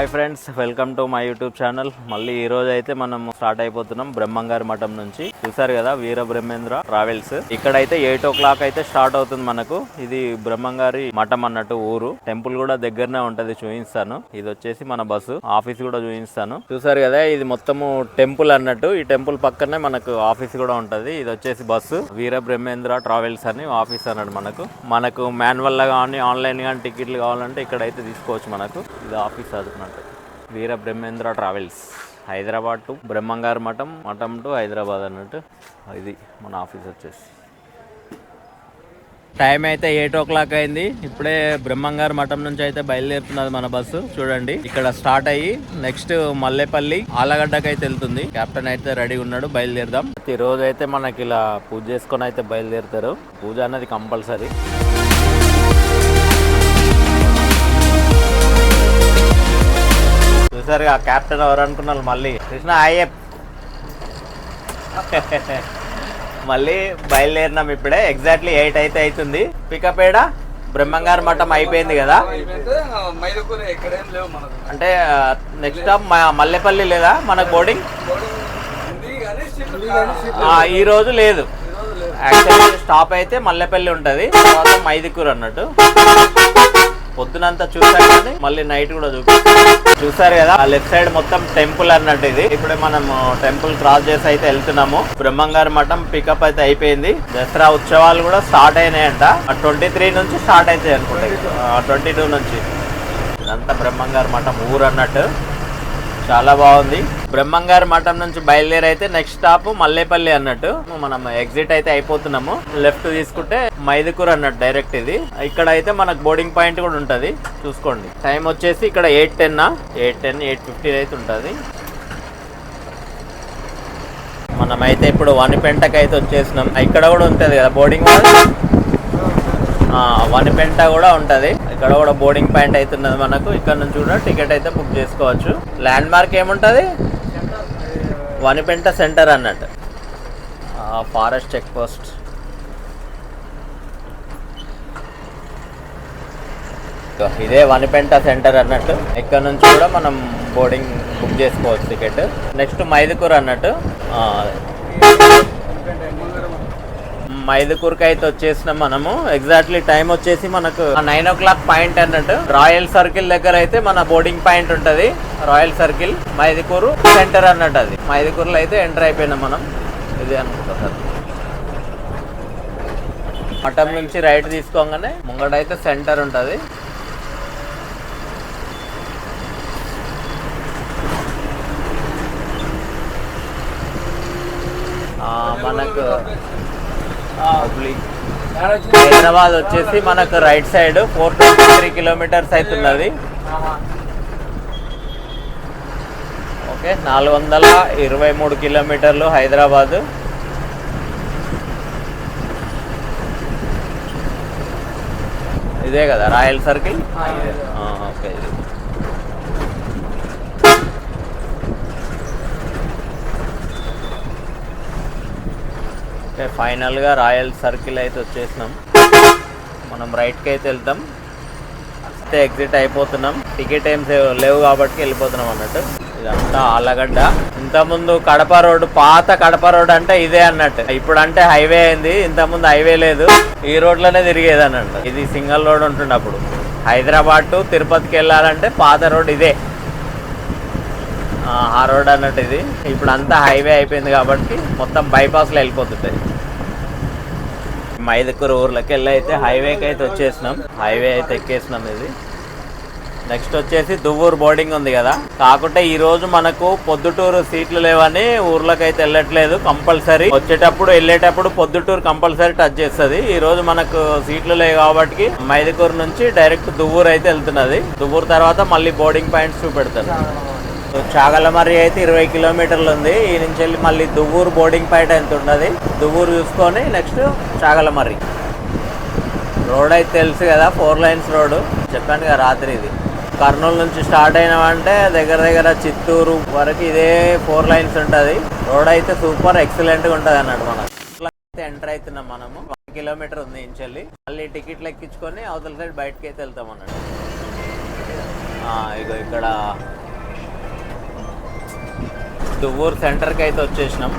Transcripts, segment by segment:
Hi friends, welcome to my YouTube channel. మళ్ళీ ఈ రోజు అయితే మనం స్టార్ట్ అయిపోతున్నాం బ్రహ్మంగారి మఠం నుంచి. చూసారు కదా వీర బ్రహ్మేంద్ర ట్రావెల్స్. ఇక్కడైతే 8 o'clock అయితే స్టార్ట్ అవుతుంది మనకు. ఇది బ్రహ్మంగారి మఠం అన్నట్టు ఊరు. టెంపుల్ కూడా దగ్గరనే ఉంటది, చూపిస్తాను. ఇది వచ్చేసి మన బస్సు ఆఫీస్ కూడా చూపిస్తాను. చూసారు కదా, ఇది మొత్తము టెంపుల్ అన్నట్టు. ఈ టెంపుల్ పక్కనే మనకు ఆఫీస్ కూడా ఉంటది. ఇది వచ్చేసి బస్సు వీర బ్రహ్మేంద్ర ట్రావెల్స్ అని ఆఫీస్ అన్నట్టు. మనకు మాన్యువల్ గా కానీ ఆన్లైన్ కానీ టికెట్లు కావాలంటే ఇక్కడైతే తీసుకోవచ్చు. మనకు ఇది ఆఫీస్ అన్నట్టు. వీర బ్రహ్మేంద్ర ట్రావెల్స్, హైదరాబాద్ టు బ్రహ్మంగారి మఠం, మఠం టు హైదరాబాద్ అన్నట్టు. ఇది మన ఆఫీస్ వచ్చేసి. టైం అయితే 8 o'clock అయింది. ఇప్పుడే బ్రహ్మంగారి మఠం నుంచి అయితే బయలుదేరుతున్నది మన బస్సు. చూడండి, ఇక్కడ స్టార్ట్ అయ్యి నెక్స్ట్ మల్లేపల్లి ఆలగడ్డకి అయితే వెళ్తుంది. కెప్టెన్ అయితే రెడీ ఉన్నాడు, బయలుదేరదాం. ఈ రోజు అయితే మనకి ఇలా పూజ చేసుకొని అయితే బయలుదేరుతారు. పూజ అన్నది కంపల్సరీ. చూసారు ఆ కెప్టెన్ ఎవరు అనుకున్నారు, మళ్ళీ కృష్ణ అయ్యప్. మళ్ళీ బయలుదేరినాం ఇప్పుడే. ఎగ్జాక్ట్లీ 8 అయితే అవుతుంది. పికప్ ఏడా బ్రహ్మంగారి మఠం అయిపోయింది కదా. అంటే నెక్స్ట్ స్టాప్ మల్లెపల్లి లేదా మనకు బోర్డింగ్? ఈ రోజు లేదు. యాక్చువల్లీ స్టాప్ అయితే మల్లెపల్లి ఉంటుంది, తర్వాత మైదుకూరు అన్నట్టు. పొద్దునంతా చూసారు కానీ మళ్ళీ నైట్ కూడా చూసారు కదా. లెఫ్ట్ సైడ్ మొత్తం టెంపుల్ అన్నట్టు. ఇది ఇప్పుడే మనం టెంపుల్ క్రాస్ చేసి అయితే వెళ్తున్నాము. బ్రహ్మంగారి మఠం పికప్ అయితే అయిపోయింది. దసరా ఉత్సవాలు కూడా స్టార్ట్ అయినాయంట. 23 నుంచి స్టార్ట్ అవుతాయి అనుకుంటా, 22 నుంచి. ఇదంతా బ్రహ్మంగారి మఠం ఊరు అన్నట్టు. చాలా బాగుంది. బ్రహ్మంగారి మఠం నుంచి బయలుదేరి అయితే నెక్స్ట్ స్టాప్ మల్లేపల్లి అన్నట్టు. మనం ఎగ్జిట్ అయితే అయిపోతున్నాము. లెఫ్ట్ తీసుకుంటే మైదుకూరు అన్నట్టు డైరెక్ట్. ఇది ఇక్కడ అయితే మనకు బోర్డింగ్ పాయింట్ కూడా ఉంటది, చూసుకోండి. టైం వచ్చేసి ఇక్కడ 8:10 8:15 అయితే ఉంటది. మనమైతే ఇప్పుడు వనిపెంటకి అయితే వచ్చేసినాం. ఇక్కడ కూడా ఉంటది కదా బోర్డింగ్. వనిపెంట కూడా ఉంటది. ఇక్కడ కూడా బోర్డింగ్ పాయింట్ అవుతున్నది మనకు. ఇక్కడ నుంచి కూడా టికెట్ అయితే బుక్ చేసుకోవచ్చు. ల్యాండ్ మార్క్ ఏముంటది? వనిపెంట సెంటర్ అన్నట్టు. Forest check post. ఇదే వనిపెంట సెంటర్ అన్నట్టు. ఇక్కడ నుంచి కూడా మనం బోర్డింగ్ బుక్ చేసుకోవచ్చు టికెట్. నెక్స్ట్ మైదుకూరు అన్నట్టు. మైదుకూరుకి అయితే వచ్చేసినాం మనము. ఎగ్జాక్ట్లీ టైం వచ్చేసి మనకు 9 o'clock పాయింట్ అన్నట్టు. రాయల్ సర్కిల్ దగ్గర అయితే మన బోర్డింగ్ పాయింట్ ఉంటది. రాయల్ సర్కిల్ మైదుకూరు సెంటర్ అన్నట్టు. అది మైదుకూరులో అయితే ఎంటర్ అయిపోయినాం మనం. ఇది అనుకుంటా సార్. మఠం నుంచి రైట్ తీసుకోగానే ముంగటైతే సెంటర్ ఉంటది. మనకు హైదరాబాద్ వచ్చేసి మనకు రైట్ సైడ్ 423 kilometers అవుతున్నది. Okay, 423 kilometers Hyderabad. ఇదే కదా రాయల్ సర్కిల్. ఓకే, ఇది ఫైనల్ గా రాయల్ సర్కిల్ అయితే వచ్చేసినాం. మనం రైట్ కి అయితే వెళ్తాం. అయితే ఎగ్జిట్ అయిపోతున్నాం. టికెట్ ఏం లేవు కాబట్టి వెళ్ళిపోతున్నాం అన్నట్టు. ఇదంతా ఆలగడ్డ. ఇంతకుముందు కడప రోడ్డు, పాత కడప రోడ్ అంటే ఇదే అన్నట్టు. ఇప్పుడు అంటే హైవే అయింది. ఇంతకుముందు హైవే లేదు, ఈ రోడ్లోనే తిరిగేది అన్నట్టు. ఇది సింగల్ రోడ్ ఉంటుండే అప్పుడు. హైదరాబాద్ టు తిరుపతికి వెళ్ళాలంటే పాత రోడ్ ఇదే, ఆ రోడ్ అన్నట్టు. ఇది ఇప్పుడు అంతా హైవే అయిపోయింది కాబట్టి మొత్తం బైపాస్లో వెళ్ళిపోతుంటాయి. మైదుకూరు ఊర్లోకి వెళ్ళి అయితే హైవేకి అయితే వచ్చేసినాం. హైవే అయితే ఎక్కేసినాం. ఇది నెక్స్ట్ వచ్చేసి దువ్వూరు బోర్డింగ్ ఉంది కదా. కాకుంటే ఈ రోజు మనకు పొద్దుటూరు సీట్లు లేవని ఊర్లోకి అయితే వెళ్ళట్లేదు. కంపల్సరీ వచ్చేటప్పుడు వెళ్ళేటప్పుడు పొద్దుటూరు కంపల్సరీ టచ్ చేస్తుంది. ఈ రోజు మనకు సీట్లు లేవు కాబట్టి మైదుకూరు నుంచి డైరెక్ట్ దువ్వూరు అయితే వెళ్తున్నది. దువ్వూరు తర్వాత మళ్ళీ బోర్డింగ్ పాయింట్స్ చూపెడతారు. చాగలమర్రి అయితే 20 kilometers ఉంది. ఈ నుంచి వెళ్ళి మళ్ళీ దువ్వూరు బోర్డింగ్ పాయింట్ ఎంత ఉన్నది. దువ్వూరు చూసుకొని నెక్స్ట్ చాగలమర్రి. రోడ్ అయితే తెలుసు కదా, 4 lanes రోడ్డు. చెప్పాను కదా రాత్రి. ఇది కర్నూలు నుంచి స్టార్ట్ అయినామంటే దగ్గర చిత్తూరు వరకు ఇదే 4 lanes ఉంటుంది. రోడ్ అయితే సూపర్ ఎక్సలెంట్గా ఉంటుంది అన్నట్టు. మనం ఎంటర్ అవుతున్నాం. మనము 1 kilometer ఉంది నుంచి వెళ్ళి. మళ్ళీ టికెట్లు ఎక్కించుకొని అవతల సైడ్ బయటకి అయితే వెళ్తాం అన్నట్టు. ఇగో ఇక్కడ దువ్వూరు సెంటర్కి అయితే వచ్చేసినాం.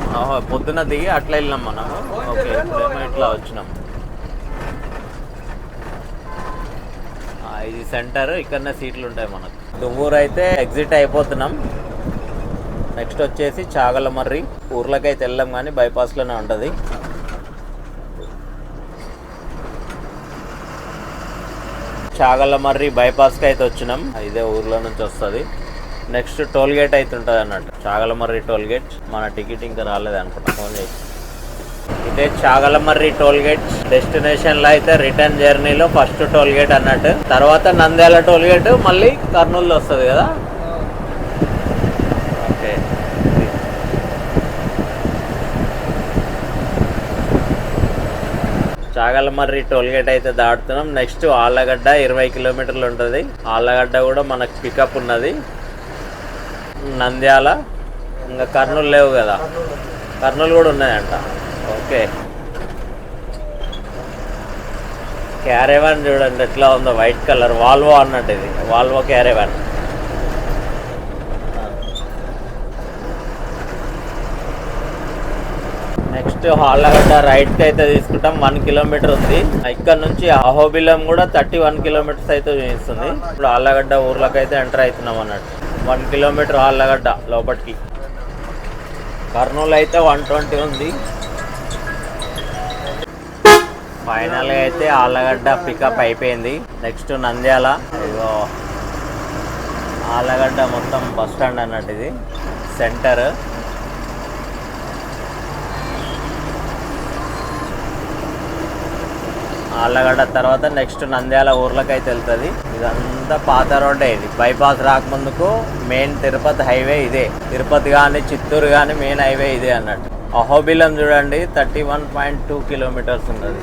పొద్దున దిగి అట్లా వెళ్ళినాం మనం. ఓకే, ఇప్పుడేమో ఇట్లా వచ్చినాం. ఇది సెంటర్, ఇక్కడనే సీట్లు ఉంటాయి మనకు. దువ్వూరు అయితే ఎగ్జిట్ అయిపోతున్నాం. నెక్స్ట్ వచ్చేసి చాగలమర్రి. ఊర్లకైతే వెళ్ళాం కానీ బైపాస్లోనే ఉంటుంది. చాగలమర్రి బైపాస్కి అయితే వచ్చినాం. ఇదే ఊర్లో నుంచి వస్తుంది. నెక్స్ట్ టోల్ గేట్ అయితే ఉంటుంది అన్నట్టు, చాగలమర్రి టోల్ గేట్. మన టికెట్ ఇంకా రాలేదు అనుకుంటా, ఫోన్ చేసి. ఇదే చాగలమర్రి టోల్ గేట్. డెస్టినేషన్లో అయితే రిటర్న్ జర్నీలో ఫస్ట్ టోల్ గేట్ అన్నట్టు. తర్వాత నంద్యాల టోల్ గేట్ మళ్ళీ కర్నూలులో వస్తుంది కదా. ఓకే, చాగలమర్రి టోల్ గేట్ అయితే దాటుతున్నాం. నెక్స్ట్ ఆళ్ళగడ్డ 20 కిలోమీటర్లు ఉంటుంది. ఆళ్ళగడ్డ కూడా మనకు పికప్ ఉన్నది. నంద్యాల ఇంకా కర్నూలు లేవు కదా, కర్నూలు కూడా ఉన్నాయంట. ఓకే, క్యారేవాన్ చూడండి ఎట్లా ఉందో, వైట్ కలర్ వాల్వో అన్నట్టు. ఇది వాల్వో క్యారేవాన్. నెక్స్ట్ ఆళ్ళగడ్డ రైట్కి అయితే తీసుకుంటాం. 1 కిలోమీటర్ ఉంది. ఇక్కడ నుంచి అహోబిలం కూడా 31 కిలోమీటర్స్ అయితే చూపిస్తుంది. ఇప్పుడు ఆళ్ళగడ్డ ఊర్లోకి అయితే ఎంటర్ అవుతున్నాం అన్నట్టు. 1 కిలోమీటర్ ఆళ్ళగడ్డ లోపలికి. కర్నూలు అయితే 120 ఉంది. ఫైనల్గా అయితే ఆళ్ళగడ్డ పికప్ అయిపోయింది. నెక్స్ట్ నంద్యాల. ఇగో ఆళ్ళగడ్డ మొత్తం బస్ స్టాండ్ అన్నట్టు, ఇది సెంటర్. ఆళ్ళగడ్డ తర్వాత నెక్స్ట్ నంద్యాల ఊర్లోకి అయితే వెళ్తుంది. ఇదంతా పాత రోడ్డే. ఇది బైపాస్ రాకముందుకు మెయిన్ తిరుపతి హైవే ఇదే. తిరుపతి కానీ చిత్తూరు కానీ మెయిన్ హైవే ఇదే అన్నట్టు. అహోబిలం చూడండి 31.2 కిలోమీటర్స్ ఉన్నది.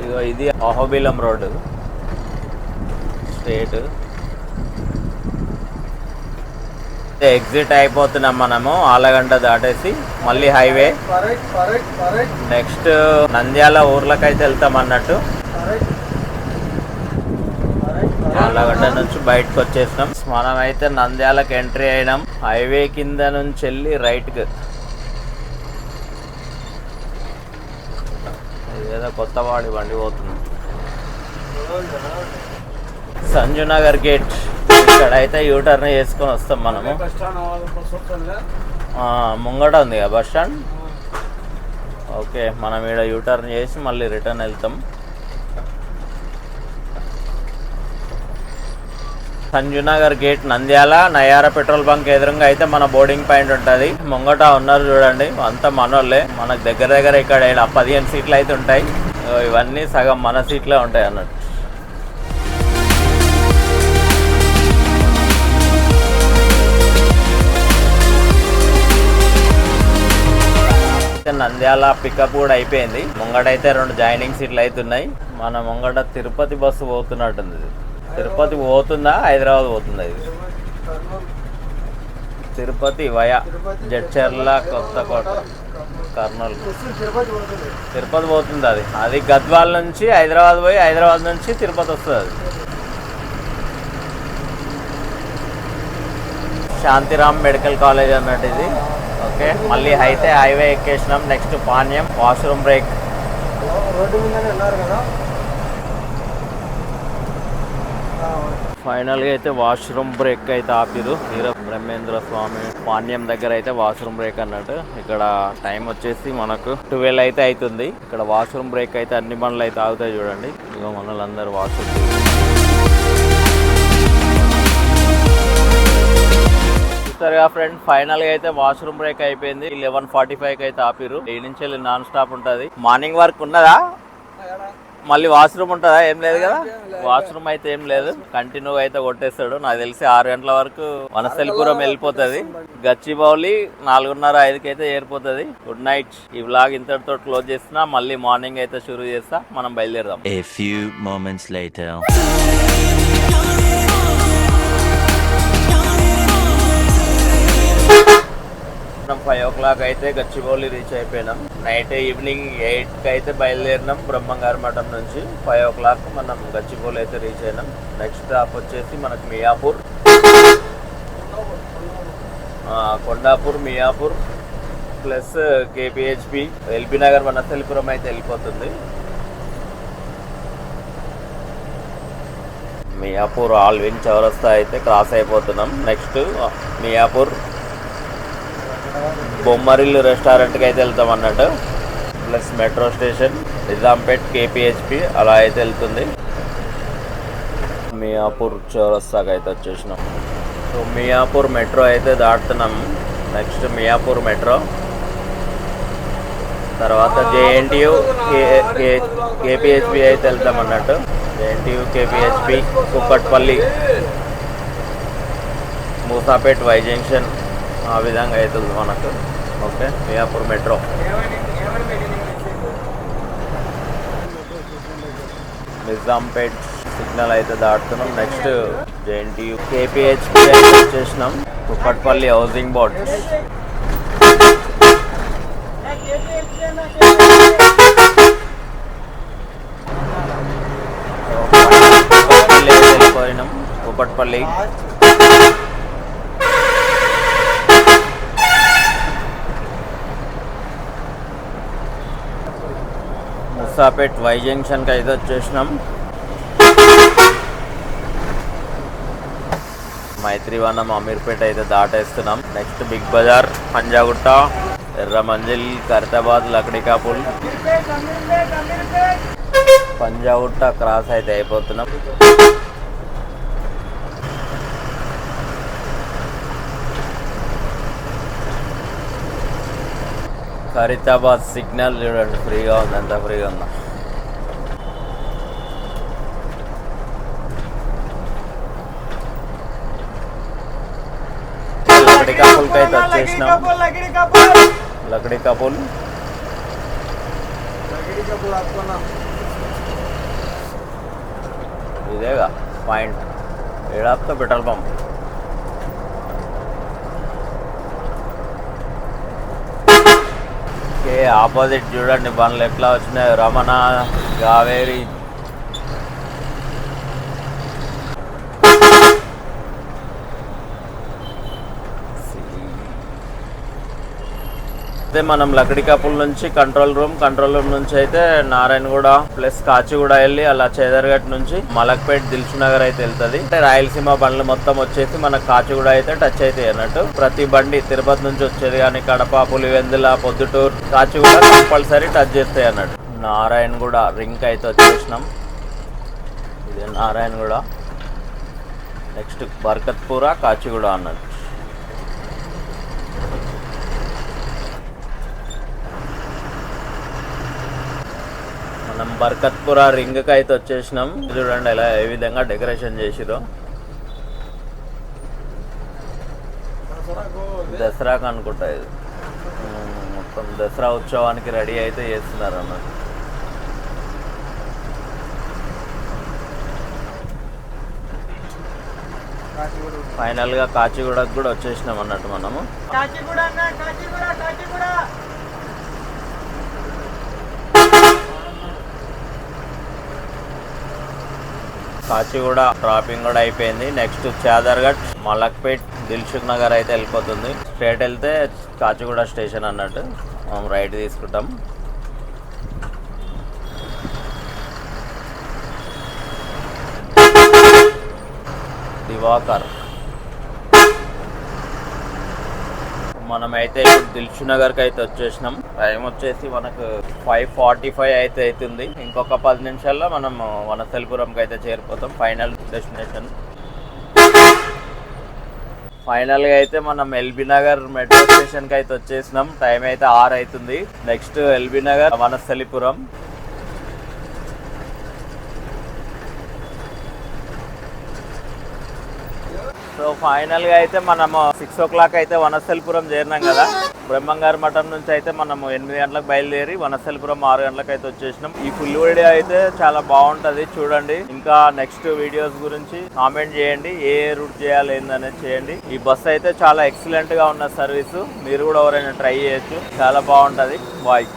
ఇగో ఇది అహోబిలం రోడ్డు స్ట్రేట్. ఎగ్జిట్ అయిపోతున్నాం మనము ఆళ్ళగడ్డ దాటేసి. మళ్ళీ హైవే. నెక్స్ట్ నంద్యాల ఊర్లకైతే వెళ్తాం అన్నట్టు. ఆళ్ళగడ్డ నుంచి బయటకు వచ్చేసినాం. మనం అయితే నంద్యాలకు ఎంట్రీ అయినాం. హైవే కింద నుంచి వెళ్ళి రైట్కి. ఇదేదో కొత్తవాడి బండి పోతుంది. సంజునగర్ గేట్. ఇక్కడ అయితే యూటర్న్ చేసుకొని వస్తాం మనము. ముంగట ఉంది కదా బస్ స్టాండ్. ఓకే, మనం ఇక్కడ యూటర్న్ చేసి మళ్ళీ రిటర్న్ వెళ్తాం. Sanjunagar gate Nandyal Nayara petrol bunk ఎదురుగా అయితే మన బోర్డింగ్ పాయింట్ ఉంటుంది. ముంగట ఉన్నారు చూడండి, అంతా మనోళ్ళే. మనకు దగ్గర దగ్గర ఇక్కడ 15 సీట్లు అయితే ఉంటాయి. ఇవన్నీ సగం మన సీట్లే ఉంటాయి అన్నట్టు. నంద్యాల పికప్ కూడా అయిపోయింది. ముంగట అయితే 2 జాయినింగ్ సీట్లు అయితే ఉన్నాయి. మన ముంగట తిరుపతి బస్సు పోతున్నట్టుంది. తిరుపతి పోతుందా హైదరాబాద్ పోతుందా? ఇది తిరుపతి వయా జడ్చర్ల కొత్తకోట కర్నూలు. తిరుపతి పోతుంది. అది గద్వాల నుంచి హైదరాబాద్ పోయి హైదరాబాద్ నుంచి తిరుపతి వస్తుంది. అది శాంతిరామ్ మెడికల్ కాలేజ్ అన్నట్టు ఇది. ఓకే, మళ్ళీ అయితే హైవే ఎక్కేసినాం. నెక్స్ట్ పాణ్యం. Washroom break. ఫైనల్గా అయితే వాష్రూమ్ బ్రేక్ అయితే ఆపిరు. వీర బ్రహ్మేంద్ర స్వామి పాణ్యం దగ్గర అయితే వాష్రూమ్ బ్రేక్ అన్నట్టు. ఇక్కడ టైం వచ్చేసి మనకు 12 అయితే అవుతుంది. ఇక్కడ వాష్రూమ్ బ్రేక్ అయితే అన్ని బండ్లు అయితే ఆగుతాయి చూడండి. ఇగో మనలందరూ వాష్రూమ్ చూస్తారుగా ఫ్రెండ్. ఫైనల్ గా అయితే వాష్రూమ్ బ్రేక్ అయిపోయింది. 11:45 అయితే ఆపిరు. ఈ నుంచి వెళ్ళి నాన్ స్టాప్ ఉంటుంది. మార్నింగ్ వర్క్ ఉన్నదా? మళ్ళీ వాష్రూమ్ ఉంటుందా? ఏం లేదు కదా. వాష్రూమ్ అయితే ఏం లేదు, కంటిన్యూగా అయితే కొట్టేస్తాడు. నాకు తెలిసి 6 గంటల వరకు వనస్థలిపురం వెళ్ళిపోతుంది. గచ్చిబౌలి 4:30-5కి అయితే చేరిపోతుంది. Good night. ఈ వ్లాగ్ ఇంతటితో క్లోజ్ చేస్తున్నా. మళ్ళీ మార్నింగ్ అయితే షురూ చేస్తా. మనం బయలుదేరదాం. A few moments later. 5 o'clock అయితే గచ్చిబౌలి రీచ్ అయిపోయినాం. నైట్ ఈవినింగ్ 8కి అయితే బయలుదేరినాం బ్రహ్మంగారి మఠం నుంచి. 5 o'clock మనం గచ్చిబౌలి అయితే రీచ్ అయినాం. నెక్స్ట్ స్టాప్ వచ్చేసి మనకు మియాపూర్. కొండాపూర్, మియాపూర్ ప్లస్ కేపీహెచ్పి, ఎల్బీ నగర్, వనస్థలిపురం అయితే వెళ్ళిపోతుంది. మియాపూర్ ఆల్విన్ చౌరస్తా అయితే క్రాస్ అయిపోతున్నాం. నెక్స్ట్ మియాపూర్ బొమ్మరిల్లు రెస్టారెంట్కి అయితే వెళ్తాం అన్నట్టు, ప్లస్ మెట్రో స్టేషన్, నిజాంపేట్, కేపీహెచ్పి అలా అయితే వెళ్తుంది. మియాపూర్ చౌరస్తాకి అయితే వచ్చేసినాం. సో మియాపూర్ మెట్రో అయితే దాటుతున్నాం. నెక్స్ట్ మియాపూర్ మెట్రో, తర్వాత జేఎన్టీయు, కేపీహెచ్పి అయితే వెళ్తాం అన్నట్టు. JNTU, KPHB, Kukatpally, Moosapet, Y junction ఆ విధంగా అవుతుంది మనకు. Okay, Miyapur metro. Nizampet signal అయితే దాటుతున్నాం. నెక్స్ట్ జేఎన్టీయు, కేపీహెచ్పి అయితే వచ్చేసినాం. కుక్కట్పల్లి హౌసింగ్ బోర్డ్, వెళ్ళిపోయినాం. కుక్కట్పల్లి మూసాపేట్, వై జంక్షన్కి అయితే వచ్చేసినాం. మైత్రివనం, అమీర్పేట అయితే దాటేస్తున్నాం. Next Big Bazaar, Panjagutta, Erramanzil, Khairatabad, Lakdikapul, Panjagutta cross అయితే అయిపోతున్నాం. ఖైరతాబాద్ సిగ్నల్ చూడండి, ఫ్రీగా ఉంది, ఎంత ఫ్రీగా ఉందా. లక్డికాపుల్కి అయితే వచ్చేసినాం. లక్డికాపుల్ ఇదేగా పాయింట్, ఏడాప్తో పెట్రోల్ పంప్. ఆపోజిట్ చూడండి బండ్లు ఎట్లా వచ్చినాయి, రమణ, కావేరి. అయితే మనం లక్డికాపుల్ నుంచి కంట్రోల్ రూమ్ నుంచి అయితే నారాయణగూడ ప్లస్ కాచిగూడ వెళ్ళి అలా చేదర్గట్ నుంచి మలక్పేట్, దిల్సునగర్ అయితే వెళ్తుంది. అంటే రాయలసీమ బండ్లు మొత్తం వచ్చేసి మనకు కాచిగూడ అయితే టచ్ అవుతాయి అన్నట్టు. ప్రతి బండి తిరుపతి నుంచి వచ్చేది కానీ కడప, పులివెందుల, పొద్దుటూరు, కాచిగూడ కంపల్సరీ టచ్ చేస్తాయి అన్నట్టు. నారాయణగూడ రింక్ అయితే వచ్చేసినాం. ఇదే నారాయణగూడ. నెక్స్ట్ బర్కత్పూర, కాచిగూడ అన్నట్టు. మనం బర్కత్పుర రింగ్కి అయితే వచ్చేసినాం. చూడండి ఎలా ఏ విధంగా డెకరేషన్ చేసిరో. దసరాకు అనుకుంటా ఇది, మొత్తం దసరా ఉత్సవానికి రెడీ అయితే చేస్తున్నారు అన్నమాట. ఫైనల్గా కాచిగూడకు కూడా వచ్చేసినాం అన్నట్టు మనము. కాచిగూడ డ్రాపింగ్ కూడా అయిపోయింది. నెక్స్ట్ చాదర్గట్, మలక్పేట్, దిల్సుఖ్ నగర్ అయితే వెళ్ళిపోతుంది. స్ట్రేట్ వెళ్తే కాచిగూడ స్టేషన్ అన్నట్టు. మనం రైట్ తీసుకుంటాం. దివాకర్. మనమైతే ఇప్పుడు దిల్సుఖ్ నగర్కి అయితే వచ్చేసినాం. టైం వచ్చేసి మనకు 5:45 అయితే అవుతుంది. ఇంకొక 10 నిమిషాల్లో మనం వనస్థలిపురంకి అయితే చేరిపోతాం, ఫైనల్ డెస్టినేషన్. ఫైనల్గా అయితే మనం ఎల్బీ నగర్ మెట్రో స్టేషన్కి అయితే వచ్చేసినాం. టైం అయితే 6 అవుతుంది. Next LB Nagar, Vanasthalipuram. So ఫైనల్గా అయితే మనము 6 o'clock అయితే వనస్థలిపురం చేరినాం కదా. బ్రహ్మంగారి మఠం నుంచి అయితే మనము 8 గంటలకు బయలుదేరి వనస్థలిపురం 6 గంటలకు అయితే వచ్చేసినాం. ఈ ఫుల్ వీడియో అయితే చాలా బాగుంటుంది, చూడండి. ఇంకా నెక్స్ట్ వీడియోస్ గురించి కామెంట్ చేయండి, ఏ రూట్ చేయాలి ఏందనేది చేయండి. ఈ బస్ అయితే చాలా ఎక్సలెంట్గా ఉన్న సర్వీసు, మీరు కూడా ఎవరైనా ట్రై చేయొచ్చు, చాలా బాగుంటుంది. బాయ్.